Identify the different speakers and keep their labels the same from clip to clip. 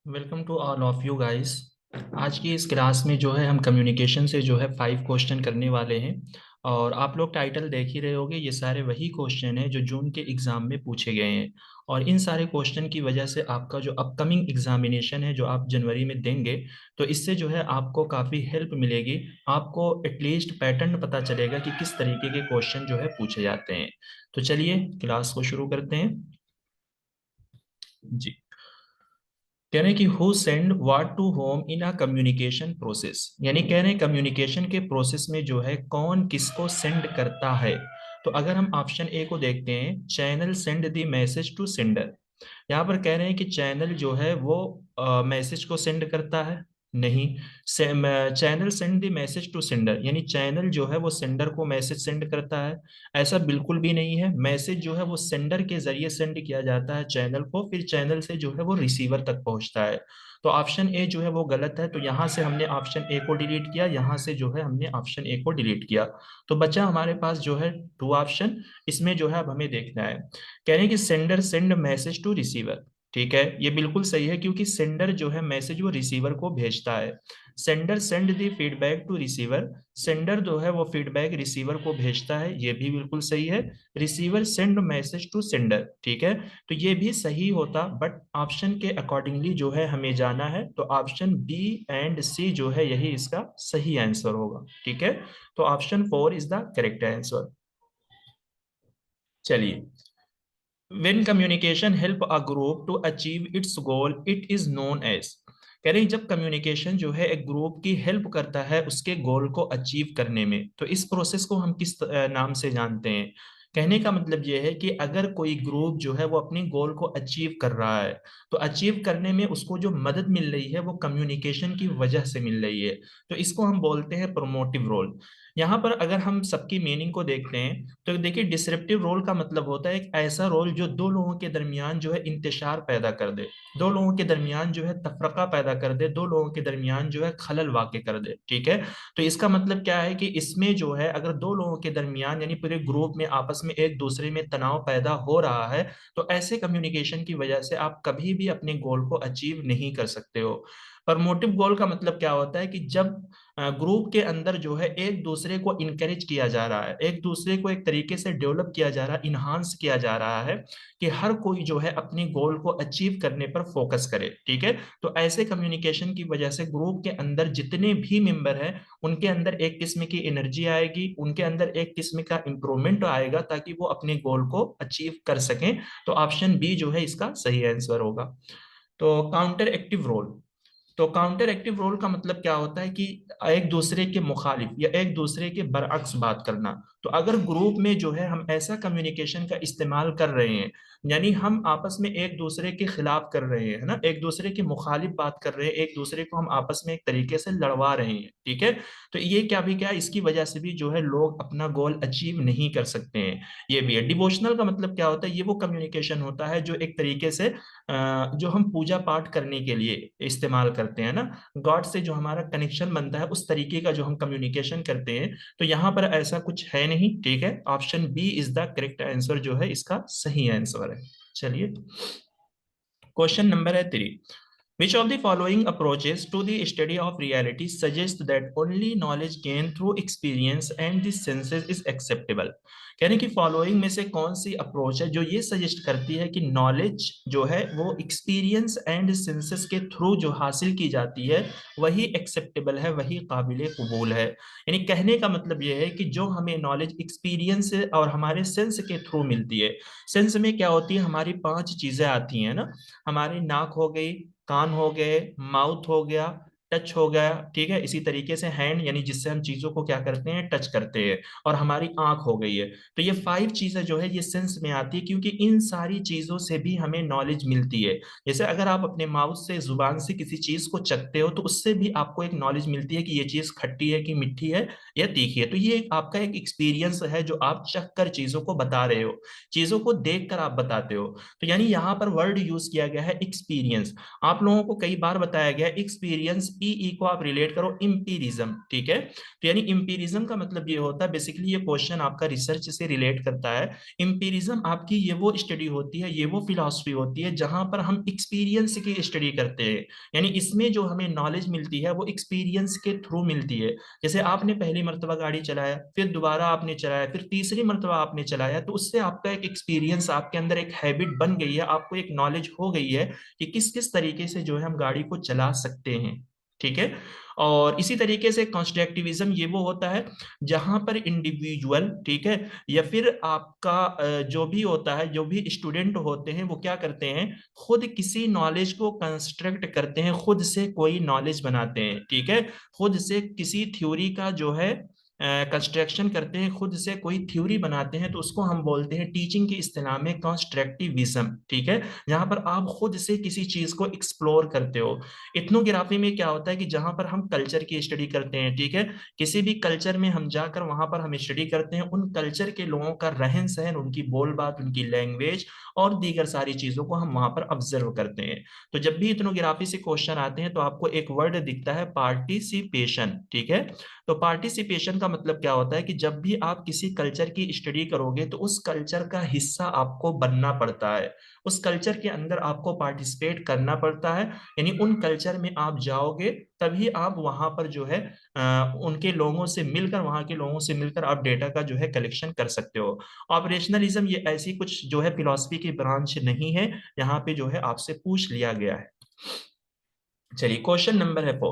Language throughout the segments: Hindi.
Speaker 1: Welcome to all of you guys. आज की इस क्लास में जो है हम कम्युनिकेशन से जो है 5 क्वेश्चन करने वाले हैं। और आप लोग टाइटल देख ही रहे होगे, ये सारे वही क्वेश्चन हैं जो जून के एग्ज़ाम में पूछे गए हैं। और इन सारे क्वेश्चन की वजह से आपका जो अपकमिंग एग्जामिनेशन है जो आप जनवरी में देंगे, तो इससे जो है आपको काफ़ी हेल्प मिलेगी। आपको एटलीस्ट पैटर्न पता चलेगा कि किस तरीके के क्वेश्चन जो है पूछे जाते हैं। तो चलिए क्लास को शुरू करते हैं जी। कह रहे हैं कि who send what to whom in a communication process, यानी कह रहे हैं कम्युनिकेशन के प्रोसेस में जो है कौन किसको सेंड करता है। तो अगर हम ऑप्शन ए को देखते हैं, channel send the message to sender. यहाँ पर कह रहे हैं कि चैनल जो है वो मैसेज को सेंड करता है। नहीं। Channel send the message to sender, यानी चैनल जो है वो सेंडर को मैसेज सेंड करता है। ऐसा बिल्कुल भी नहीं है। मैसेज जो है वो सेंडर के जरिए सेंड किया जाता है चैनल को, फिर चैनल से जो है वो रिसीवर तक पहुंचता है। तो ऑप्शन ए जो है वो गलत है। तो यहाँ से हमने ऑप्शन ए को डिलीट किया, यहाँ से जो है हमने ऑप्शन ए को डिलीट किया। तो बचा हमारे पास जो है 2 ऑप्शन। इसमें जो है अब हमें देखना है। कह रहे हैं कि sender send message to receiver. ठीक है, ये बिल्कुल सही है क्योंकि सेंडर जो है मैसेज वो रिसीवर को भेजता है। Sender send the feedback to receiver. Sender जो है वो फीडबैक रिसीवर को भेजता है, ये भी बिल्कुल सही है। Receiver send message to sender. ठीक है, तो ये भी सही होता, बट ऑप्शन के अकॉर्डिंगली जो है हमें जाना है। तो ऑप्शन बी एंड सी जो है यही इसका सही आंसर होगा। ठीक है, तो option 4 is the correct answer. चलिए, when communication help a group to achieve its goal it is known as। कह रहे हैं जब कम्युनिकेशन जो है एक ग्रुप की हेल्प करता है उसके गोल को अचीव करने में, तो इस प्रोसेस को हम किस नाम से जानते हैं। कहने का मतलब यह है कि अगर कोई ग्रुप जो है वो अपनी गोल को अचीव कर रहा है, तो अचीव करने में उसको जो मदद मिल रही है वो कम्युनिकेशन की वजह से मिल रही है। तो इसको हम बोलते हैं प्रोमोटिव रोल। यहाँ पर अगर हम सबकी मीनिंग को देखते हैं, तो देखिए डिसरप्टिव रोल का मतलब होता है एक ऐसा रोल जो दो लोगों के दरमियान जो है इंतशार पैदा कर दे, दो लोगों के दरमियान जो है तफरका पैदा कर दे, दो लोगों के दरमियान जो है खलल वाक़ कर दे। ठीक है, तो इसका मतलब क्या है कि इसमें जो है अगर दो लोगों के दरमियान यानी पूरे ग्रुप में आपस में एक दूसरे में तनाव पैदा हो रहा है, तो ऐसे कम्युनिकेशन की वजह से आप कभी भी अपने गोल को अचीव नहीं कर सकते हो। प्रमोटिव गोल का मतलब क्या होता है कि जब ग्रुप के अंदर जो है एक दूसरे को इनकरेज किया जा रहा है, एक दूसरे को एक तरीके से डेवलप किया जा रहा है, इन्हांस किया जा रहा है कि हर कोई जो है अपनी गोल को अचीव करने पर फोकस करे। ठीक है, तो ऐसे कम्युनिकेशन की वजह से ग्रुप के अंदर जितने भी मेंबर हैं उनके अंदर एक किस्म की एनर्जी आएगी, उनके अंदर एक किस्म का इंप्रूवमेंट आएगा ताकि वो अपने गोल को अचीव कर सकें। तो ऑप्शन बी जो है इसका सही आंसर होगा। तो काउंटर एक्टिव रोल। तो काउंटर एक्टिव रोल का मतलब क्या होता है कि एक दूसरे के मुखालिफ या एक दूसरे के बरअक्स बात करना। तो अगर ग्रुप में जो है हम ऐसा कम्युनिकेशन का इस्तेमाल कर रहे हैं, यानी हम आपस में एक दूसरे के खिलाफ कर रहे हैं, है ना, एक दूसरे के मुखालिफ बात कर रहे हैं, एक दूसरे को हम आपस में एक तरीके से लड़वा रहे हैं। ठीक है, तो ये क्या भी क्या है, इसकी वजह से भी जो है लोग अपना गोल अचीव नहीं कर सकते हैं। ये भी है। डिवोशनल का मतलब क्या होता है, ये वो कम्युनिकेशन होता है जो एक तरीके से जो हम पूजा पाठ करने के लिए इस्तेमाल करते हैं ना, गॉड से जो हमारा कनेक्शन बनता है उस तरीके का जो हम कम्युनिकेशन करते हैं। तो यहाँ पर ऐसा कुछ है नहीं। ठीक है, option B is the correct answer जो है इसका सही आंसर है। चलिए, क्वेश्चन नंबर है 3। Which of the following approaches to the study of reality suggest that only knowledge gained through experience and the senses is acceptable। यानी कि फॉलोइंग में से कौन सी अप्रोच है जो ये सजेस्ट करती है कि नॉलेज जो है वो एक्सपीरियंस एंड सेंसेस के थ्रू जो हासिल की जाती है वही एक्सेप्टेबल है, वही काबिल कबूल है। यानी कहने का मतलब ये है कि जो हमें नॉलेज एक्सपीरियंस और हमारे सेंस के थ्रू मिलती है। सेंस में क्या होती है, हमारी 5 चीजें आती हैं ना, हमारी नाक हो गई, कान हो गए, माउथ हो गया, टच हो गया। ठीक है, इसी तरीके से हैंड यानी जिससे हम चीजों को क्या करते हैं, टच करते हैं, और हमारी आंख हो गई है। तो ये 5 चीजें जो है ये सेंस में आती है, क्योंकि इन सारी चीजों से भी हमें नॉलेज मिलती है। जैसे अगर आप अपने माउथ से, जुबान से किसी चीज को चखते हो तो उससे भी आपको एक नॉलेज मिलती है कि ये चीज खट्टी है कि मीठी है या तीखी है। तो ये आपका एक एक्सपीरियंस है जो आप चख कर चीजों को बता रहे हो, चीजों को देख कर आप बताते हो। तो यानी यहाँ पर वर्ड यूज किया गया है एक्सपीरियंस। आप लोगों को कई बार बताया गया एक्सपीरियंस ई को आप रिलेट करो इम्पीरिज्म, ठीक है। तो यानी इम्पीरिज्म का मतलब ये होता है, बेसिकली ये क्वेश्चन आपका रिसर्च से रिलेट करता है। इम्पीरिज्म आपकी ये वो स्टडी होती है, ये वो फिलॉसफी होती है जहां पर हम एक्सपीरियंस की स्टडी करते हैं। यानी इसमें जो हमें नॉलेज मिलती है वो एक्सपीरियंस के थ्रू मिलती है। जैसे आपने पहली मर्तबा गाड़ी चलाया, फिर दोबारा आपने चलाया, फिर तीसरी मर्तबा आपने चलाया, तो उससे आपका एक एक्सपीरियंस, आपके अंदर एक हैबिट बन गई है, आपको एक नॉलेज हो गई है कि किस किस तरीके से जो है हम गाड़ी को चला सकते हैं, ठीक है। और इसी तरीके से कंस्ट्रक्टिविज्म ये वो होता है जहां पर इंडिविजुअल, ठीक है, या फिर आपका जो भी होता है, जो भी स्टूडेंट होते हैं वो क्या करते हैं, खुद किसी नॉलेज को कंस्ट्रक्ट करते हैं, खुद से कोई नॉलेज बनाते हैं, ठीक है। खुद से किसी थ्योरी का जो है कंस्ट्रक्शन करते हैं, खुद से कोई थ्योरी बनाते हैं, तो उसको हम बोलते हैं टीचिंग की इस्तेलाह में कंस्ट्रक्टिविज्म, ठीक है। जहां पर आप खुद से किसी चीज को एक्सप्लोर करते हो। इथनोग्राफी में क्या होता है कि जहां पर हम कल्चर की स्टडी करते हैं, ठीक है, किसी भी कल्चर में हम जाकर वहां पर हम स्टडी करते हैं, उन कल्चर के लोगों का रहन सहन, उनकी बोल बात, उनकी लैंग्वेज और दीगर सारी चीजों को हम वहां पर ऑब्जर्व करते हैं। तो जब भी इथनोग्राफी से क्वेश्चन आते हैं तो आपको एक वर्ड दिखता है पार्टिसिपेशन, ठीक है। तो पार्टिसिपेशन का मतलब क्या होता है कि जब भी आप किसी कल्चर की स्टडी करोगे तो उस कल्चर का हिस्सा आपको बनना पड़ता है, उस कल्चर के अंदर आपको पार्टिसिपेट करना पड़ता है। यानी उन कल्चर में आप जाओगे तभी आप वहां पर जो है उनके लोगों से मिलकर, वहां के लोगों से मिलकर आप डेटा का जो है कलेक्शन कर सकते हो। ऑपरेशनलिज्म ये ऐसी कुछ जो है फिलॉसफी की ब्रांच नहीं है, यहाँ पे जो है आपसे पूछ लिया गया है। चलिए क्वेश्चन नंबर है 4।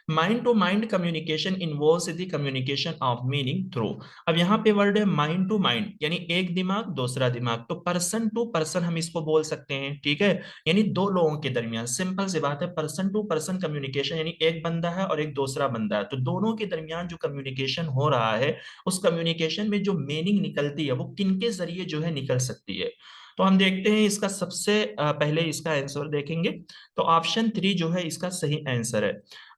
Speaker 1: Mind to mind communication involves the communication of meaning through. अब यहाँ पे वर्ड है माइंड टू माइंड, यानी एक दिमाग दूसरा दिमाग, तो पर्सन टू पर्सन हम इसको बोल सकते हैं, ठीक है। यानी दो लोगों के दरमियान, सिंपल सी बात है, पर्सन टू पर्सन कम्युनिकेशन, यानी एक बंदा है और एक दूसरा बंदा है, तो दोनों के दरमियान जो कम्युनिकेशन हो रहा है, उस कम्युनिकेशन में जो मीनिंग निकलती है वो किनके जरिए जो है निकल सकती है। तो हम देखते हैं इसका सबसे पहले इसका आंसर देखेंगे। तो ऑप्शन 3 जो है इसका सही आंसर है।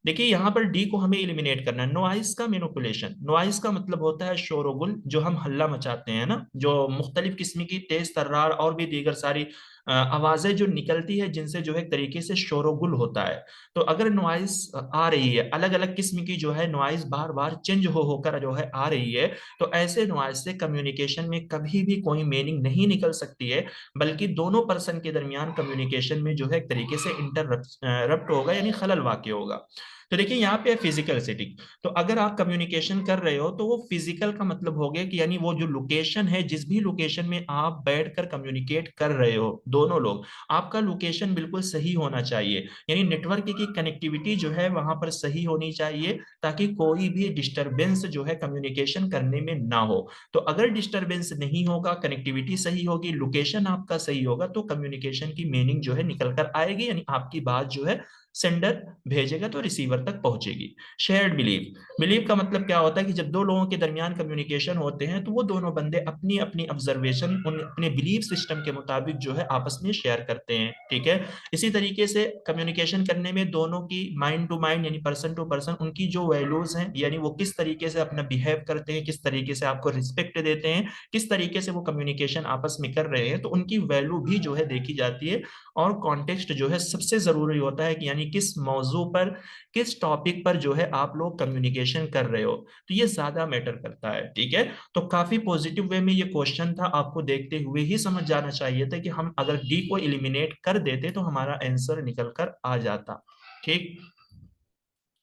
Speaker 1: देखिए यहाँ पर डी को हमें एलिमिनेट करना है। नॉइस का मैनिपुलेशन, नॉइस का मतलब होता है शोरगुल, जो हम हल्ला मचाते हैं ना, जो मुख्तलिफ किस्म की तेज तर्रार और भी दीगर सारी आवाजें जो निकलती है, जिनसे जो है एक तरीके से शोरगुल होता है। तो अगर नॉइस आ रही है, अलग अलग किस्म की जो है नॉइस बार बार चेंज हो होकर जो है आ रही है, तो ऐसे नॉइस से कम्युनिकेशन में कभी भी कोई मीनिंग नहीं निकल सकती है, बल्कि दोनों पर्सन के दरमियान कम्युनिकेशन में जो है एक तरीके से इंटरप्ट होगा, यानी खलल वाक़ होगा। तो देखिए यहाँ पे है फिजिकल सेटिंग। तो अगर आप कम्युनिकेशन कर रहे हो तो वो फिजिकल का मतलब हो गया कि यानी वो जो लोकेशन है, जिस भी लोकेशन में आप बैठकर कम्युनिकेट कर रहे हो दोनों लोग, आपका लोकेशन बिल्कुल सही होना चाहिए, यानी नेटवर्क की कनेक्टिविटी जो है वहां पर सही होनी चाहिए, ताकि कोई भी डिस्टरबेंस जो है कम्युनिकेशन करने में ना हो। तो अगर डिस्टरबेंस नहीं होगा, कनेक्टिविटी सही होगी, लोकेशन आपका सही होगा, तो कम्युनिकेशन की मीनिंग जो है निकल कर आएगी, यानी आपकी बात जो है सेंडर भेजेगा तो रिसीवर तक पहुंचेगी। शेयर्ड बिलीव, बिलीव का मतलब क्या होता है कि जब दो लोगों के दरमियान कम्युनिकेशन होते हैं तो वो दोनों बंदे अपनी अपनी ऑब्जर्वेशन उन अपने बिलीव सिस्टम के मुताबिक जो है आपस में शेयर करते हैं, ठीक है। इसी तरीके से कम्युनिकेशन करने में दोनों की माइंड टू माइंड, यानी पर्सन टू पर्सन, उनकी जो वैल्यूज हैं, यानी वो किस तरीके से अपना बिहेव करते हैं, किस तरीके से आपको रिस्पेक्ट देते हैं, किस तरीके से वो कम्युनिकेशन आपस में कर रहे हैं, तो उनकी वैल्यू भी जो है देखी जाती है। और कॉन्टेक्स्ट जो है सबसे जरूरी होता है कि यानी किस मौजू पर, किस टॉपिक पर जो है आप लोग कम्युनिकेशन कर रहे हो, तो ये ज्यादा मैटर करता है, ठीक है। तो काफी पॉजिटिव वे में ये क्वेश्चन था, आपको देखते हुए ही समझ जाना चाहिए था कि हम अगर डी को एलिमिनेट कर देते तो हमारा आंसर निकल कर आ जाता, ठीक।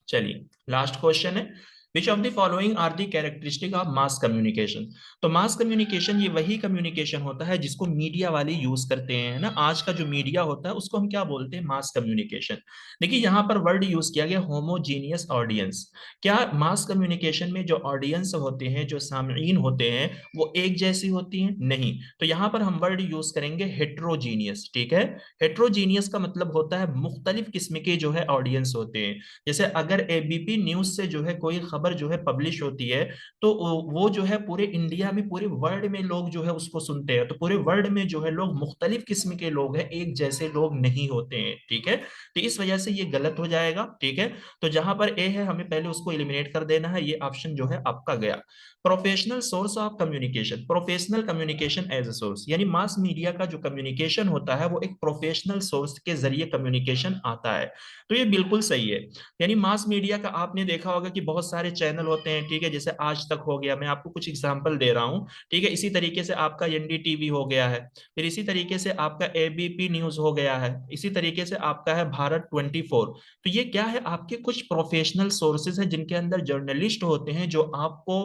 Speaker 1: चलिए लास्ट क्वेश्चन है, which of the following are the characteristic of mass communication. तो मास कम्युनिकेशन ये वही कम्युनिकेशन होता है जिसको मीडिया वाले यूज करते हैं ना, आज का जो मीडिया होता है उसको हम क्या बोलते हैं, मास कम्युनिकेशन। देखिए यहाँ पर वर्ड यूज किया गया होमोजीनियस ऑडियंस। क्या मास कम्युनिकेशन में जो ऑडियंस होते हैं, जो सामीन होते हैं, वो एक जैसी होती हैं? नहीं। तो यहाँ पर हम वर्ड यूज करेंगे हेट्रोजीनियस, ठीक है। हेट्रोजीनियस का मतलब होता है मुख्तलिफ किस्म के जो है ऑडियंस होते हैं। जैसे अगर एबीपी न्यूज से जो है कोई खबर खबर जो है पब्लिश होती है तो वो जो है पूरे इंडिया में, पूरे वर्ल्ड में लोग जो है उसको सुनते हैं। तो पूरे वर्ल्ड में जो है लोग मुख्तलिफ किस्म के लोग हैं, एक जैसे लोग नहीं होते हैं, ठीक है। तो इस वजह से ये गलत हो जाएगा, ठीक है। तो जहां पर ए है हमें पहले उसको एलिमिनेट कर देना है, ये ऑप्शन जो है आपका गया। Professional source of communication, professional communication as a source, यानी मास मीडिया का जो कम्युनिकेशन होता है वो एक प्रोफेशनल सोर्स के जरिए कम्युनिकेशन आता है। तो ये बिल्कुल सही है। यानी मास मीडिया का आपने देखा होगा कि बहुत सारे चैनल होते हैं, ठीक है, जैसे आज तक हो गया, मैं आपको कुछ एग्जांपल दे रहा हूँ, ठीक है। इसी तरीके से आपका एनडीटीवी हो गया है, फिर इसी तरीके से आपका एबीपी न्यूज हो गया है, इसी तरीके से आपका है भारत 24। तो ये क्या है, आपके कुछ प्रोफेशनल सोर्सेज हैं जिनके अंदर जर्नलिस्ट होते हैं जो आपको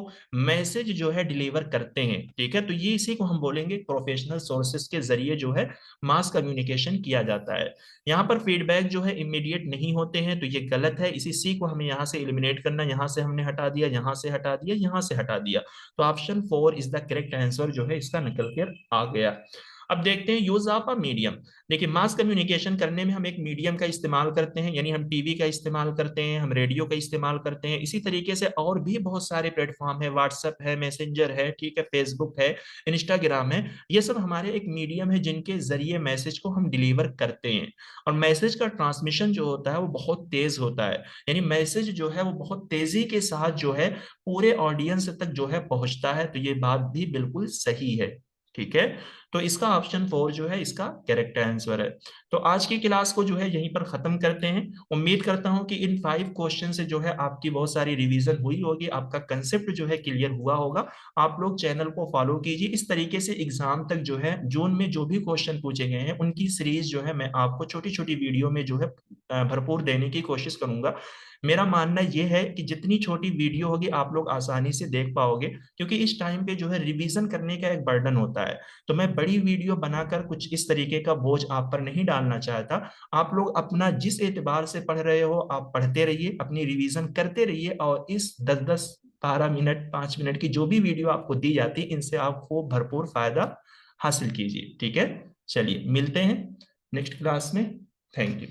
Speaker 1: मैसेज जो है डिलीवर करते हैं, ठीक है। तो ये इसी को हम बोलेंगे प्रोफेशनल सोर्सेज के जरिए जो है मास कम्युनिकेशन किया जाता है। यहाँ पर फीडबैक जो है इमीडिएट नहीं होते हैं, तो ये गलत है। इसी सी को हमें यहाँ से एलिमिनेट करना, यहाँ से हमने हटा दिया, यहाँ से हटा दिया, यहाँ से हटा दिया। तो option 4 is the correct answer जो है इसका निकल कर आ गया। अब देखते हैं यूज ऑफ अ मीडियम। देखिए मास कम्युनिकेशन करने में हम एक मीडियम का इस्तेमाल करते हैं, यानी हम टीवी का इस्तेमाल करते हैं, हम रेडियो का इस्तेमाल करते हैं, इसी तरीके से और भी बहुत सारे प्लेटफॉर्म है, व्हाट्सएप है, मैसेंजर है, ठीक है, फेसबुक है, इंस्टाग्राम है। ये सब हमारे एक मीडियम है जिनके जरिए मैसेज को हम डिलीवर करते हैं। और मैसेज का ट्रांसमिशन जो होता है वो बहुत तेज होता है, यानी मैसेज जो है वो बहुत तेजी के साथ जो है पूरे ऑडियंस तक जो है पहुंचता है। तो ये बात भी बिल्कुल सही है, ठीक है। तो इसका ऑप्शन 4 जो है इसका करेक्ट आंसर है। तो आज की क्लास को जो है यहीं पर खत्म करते हैं। उम्मीद करता हूं कि इन 5 क्वेश्चन से जो है आपकी बहुत सारी रिवीजन हुई होगी, आपका कंसेप्ट जो है क्लियर हुआ होगा। आप लोग चैनल को फॉलो कीजिए, इस तरीके से एग्जाम तक जो है जून में जो भी क्वेश्चन पूछे गए हैं उनकी सीरीज जो है मैं आपको छोटी छोटी वीडियो में जो है भरपूर देने की कोशिश करूंगा। मेरा मानना यह है कि जितनी छोटी वीडियो होगी आप लोग आसानी से देख पाओगे, क्योंकि इस टाइम पे जो है रिवीजन करने का एक बर्डन होता है। तो मैं बड़ी वीडियो बनाकर कुछ इस तरीके का बोझ आप पर नहीं डालना चाहता। आप लोग अपना जिस एतबार से पढ़ रहे हो आप पढ़ते रहिए, अपनी रिवीजन करते रहिए, और इस 10-10 12 मिनट 5 मिनट की जो भी वीडियो आपको दी जाती है इनसे आप खूब भरपूर फायदा हासिल कीजिए, ठीक है। चलिए मिलते हैं नेक्स्ट क्लास में। Thank you.